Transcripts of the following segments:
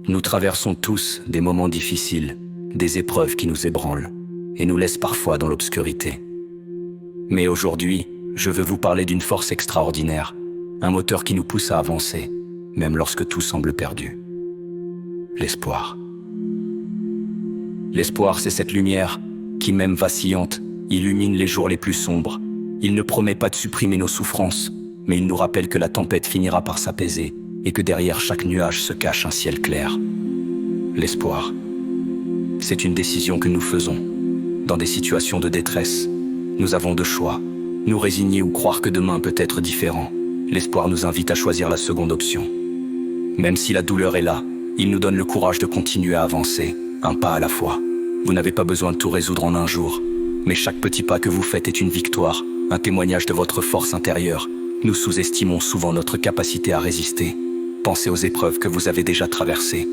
Nous traversons tous des moments difficiles, des épreuves qui nous ébranlent et nous laissent parfois dans l'obscurité. Mais aujourd'hui, je veux vous parler d'une force extraordinaire, un moteur qui nous pousse à avancer, même lorsque tout semble perdu. L'espoir. L'espoir, c'est cette lumière qui, même vacillante, illumine les jours les plus sombres. Il ne promet pas de supprimer nos souffrances, mais il nous rappelle que la tempête finira par s'apaiser et que derrière chaque nuage se cache un ciel clair. L'espoir, c'est une décision que nous faisons. Dans des situations de détresse, nous avons deux choix, nous résigner ou croire que demain peut être différent. L'espoir nous invite à choisir la seconde option. Même si la douleur est là, il nous donne le courage de continuer à avancer, un pas à la fois. Vous n'avez pas besoin de tout résoudre en un jour, mais chaque petit pas que vous faites est une victoire, un témoignage de votre force intérieure. Nous sous-estimons souvent notre capacité à résister. Pensez aux épreuves que vous avez déjà traversées.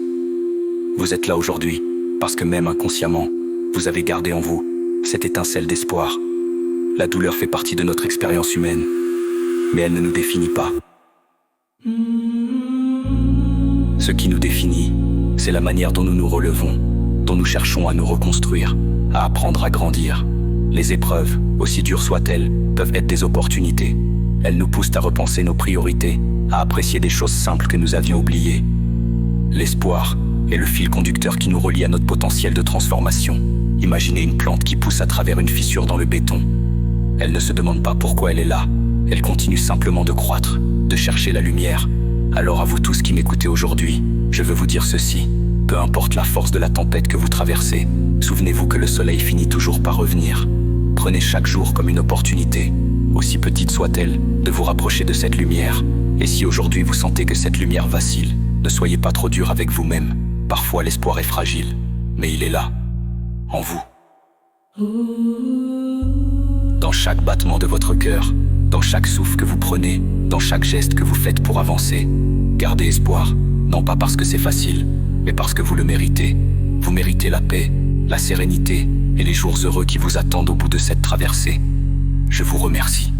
Vous êtes là aujourd'hui, parce que même inconsciemment, vous avez gardé en vous cette étincelle d'espoir. La douleur fait partie de notre expérience humaine, mais elle ne nous définit pas. Ce qui nous définit, c'est la manière dont nous nous relevons, dont nous cherchons à nous reconstruire, à apprendre à grandir. Les épreuves, aussi dures soient-elles, peuvent être des opportunités. Elles nous poussent à repenser nos priorités, à apprécier des choses simples que nous avions oubliées. L'espoir est le fil conducteur qui nous relie à notre potentiel de transformation. Imaginez une plante qui pousse à travers une fissure dans le béton. Elle ne se demande pas pourquoi elle est là. Elle continue simplement de croître, de chercher la lumière. Alors à vous tous qui m'écoutez aujourd'hui, je veux vous dire ceci. Peu importe la force de la tempête que vous traversez, souvenez-vous que le soleil finit toujours par revenir. Prenez chaque jour comme une opportunité, aussi petite soit-elle, de vous rapprocher de cette lumière. Et si aujourd'hui vous sentez que cette lumière vacille, ne soyez pas trop dur avec vous-même. Parfois l'espoir est fragile, mais il est là, en vous. Dans chaque battement de votre cœur, dans chaque souffle que vous prenez, dans chaque geste que vous faites pour avancer, gardez espoir, non pas parce que c'est facile, mais parce que vous le méritez. Vous méritez la paix, la sérénité et les jours heureux qui vous attendent au bout de cette traversée. Je vous remercie.